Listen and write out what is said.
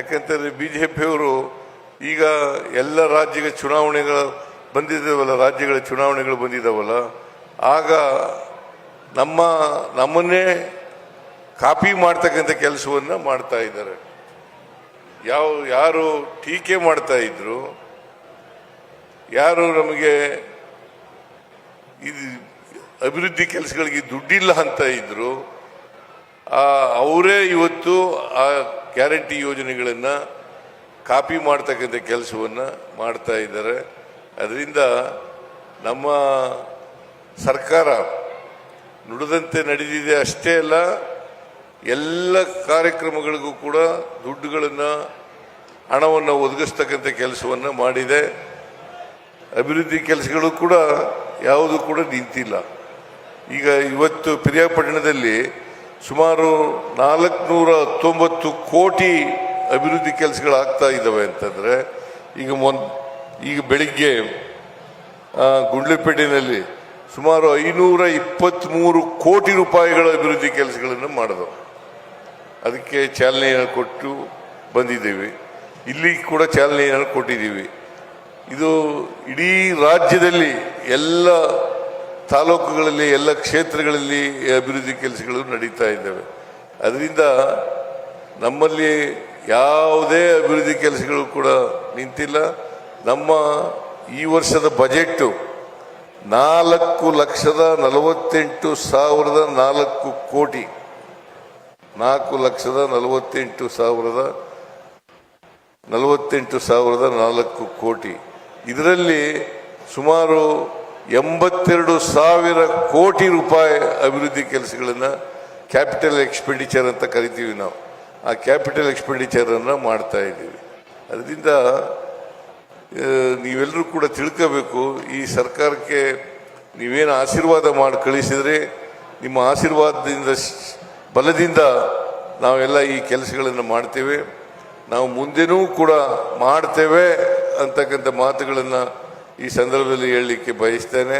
ಯಾಕಂತಂದ್ರೆ ಬಿಜೆಪಿಯವರು ಈಗ ಎಲ್ಲ ರಾಜ್ಯಗಳ ಚುನಾವಣೆಗಳು ಬಂದಿದ್ದಾವಲ್ಲ, ರಾಜ್ಯಗಳ ಚುನಾವಣೆಗಳು ಬಂದಿದ್ದಾವಲ್ಲ, ಆಗ ನಮ್ಮನ್ನೇ ಕಾಪಿ ಮಾಡ್ತಕ್ಕಂಥ ಕೆಲಸವನ್ನ ಮಾಡ್ತಾ ಇದ್ದಾರೆ. ಯಾರು ಟೀಕೆ ಮಾಡ್ತಾ ಇದ್ರು, ಯಾರು ನಮಗೆ ಇದು ಅಭಿವೃದ್ಧಿ ಕೆಲಸಗಳಿಗೆ ದುಡ್ಡಿಲ್ಲ ಅಂತ ಇದ್ರು, ಅವರೇ ಇವತ್ತು ಆ ಗ್ಯಾರಂಟಿ ಯೋಜನೆಗಳನ್ನು ಕಾಪಿ ಮಾಡ್ತಕ್ಕಂಥ ಕೆಲಸವನ್ನು ಮಾಡ್ತಾ ಇದ್ದಾರೆ. ಅದರಿಂದ ನಮ್ಮ ಸರ್ಕಾರ ನುಡಿದಂತೆ ನಡೆದಿದೆ ಅಷ್ಟೇ ಅಲ್ಲ, ಎಲ್ಲ ಕಾರ್ಯಕ್ರಮಗಳಿಗೂ ಕೂಡ ದುಡ್ಡುಗಳನ್ನು ಹಣವನ್ನು ಒದಗಿಸ್ತಕ್ಕಂಥ ಕೆಲಸವನ್ನು ಮಾಡಿದೆ. ಅಭಿವೃದ್ಧಿ ಕೆಲಸಗಳು ಕೂಡ ಯಾವುದು ಕೂಡ ನಿಂತಿಲ್ಲ. ಈಗ ಇವತ್ತು ಪಿರಿಯಾಪಟ್ಟಣದಲ್ಲಿ ಸುಮಾರು 419 ಕೋಟಿ ಅಭಿವೃದ್ಧಿ ಕೆಲಸಗಳಾಗ್ತಾ ಇದ್ದಾವೆ ಅಂತಂದರೆ, ಈಗ ಬೆಳಿಗ್ಗೆ ಗುಂಡ್ಲುಪೇಟೆನಲ್ಲಿ ಸುಮಾರು 523 ಕೋಟಿ ರೂಪಾಯಿಗಳ ಅಭಿವೃದ್ಧಿ ಕೆಲಸಗಳನ್ನು ಮಾಡಿದವು. ಅದಕ್ಕೆ ಚಾಲನೆಯನ್ನು ಕೊಟ್ಟು ಬಂದಿದ್ದೇವೆ. ಇಲ್ಲಿ ಕೂಡ ಚಾಲನೆಯನ್ನು ಕೊಟ್ಟಿದ್ದೀವಿ. ಇದು ಇಡೀ ರಾಜ್ಯದಲ್ಲಿ ಎಲ್ಲ ತಾಲೂಕುಗಳಲ್ಲಿ, ಎಲ್ಲ ಕ್ಷೇತ್ರಗಳಲ್ಲಿ ಅಭಿವೃದ್ಧಿ ಕೆಲಸಗಳು ನಡೀತಾ ಇದ್ದಾವೆ. ಅದರಿಂದ ನಮ್ಮಲ್ಲಿ ಯಾವುದೇ ಅಭಿವೃದ್ಧಿ ಕೆಲಸಗಳು ಕೂಡ ನಿಂತಿಲ್ಲ. ನಮ್ಮ ಈ ವರ್ಷದ ಬಜೆಟ್ 4,48,004 ಕೋಟಿ, 4,48,004 ಕೋಟಿ. ಇದರಲ್ಲಿ ಸುಮಾರು 82,000 ಕೋಟಿ ರೂಪಾಯಿ ಅಭಿವೃದ್ಧಿ ಕೆಲಸಗಳನ್ನು ಕ್ಯಾಪಿಟಲ್ ಎಕ್ಸ್ಪೆಂಡಿಚರ್ ಅಂತ ಕರಿತೀವಿ ನಾವು. ಆ ಕ್ಯಾಪಿಟಲ್ ಎಕ್ಸ್ಪೆಂಡಿಚರ್ ಅನ್ನು ಮಾಡ್ತಾ ಇದ್ದೀವಿ. ಅದರಿಂದ ನೀವೆಲ್ಲರೂ ಕೂಡ ತಿಳ್ಕೋಬೇಕು, ಈ ಸರ್ಕಾರಕ್ಕೆ ನೀವೇನು ಆಶೀರ್ವಾದ ಮಾಡಿ ಕಳಿಸಿದ್ರೆ, ನಿಮ್ಮ ಆಶೀರ್ವಾದದಿಂದ ಬಲದಿಂದ ನಾವೆಲ್ಲ ಈ ಕೆಲಸಗಳನ್ನು ಮಾಡ್ತೇವೆ. ನಾವು ಮುಂದೆನೂ ಕೂಡ ಮಾಡ್ತೇವೆ ಅಂತಕ್ಕಂಥ ಮಾತುಗಳನ್ನು ಈ ಸಂದರ್ಭದಲ್ಲಿ ಹೇಳಲಿಕ್ಕೆ ಬಯಸ್ತೇನೆ.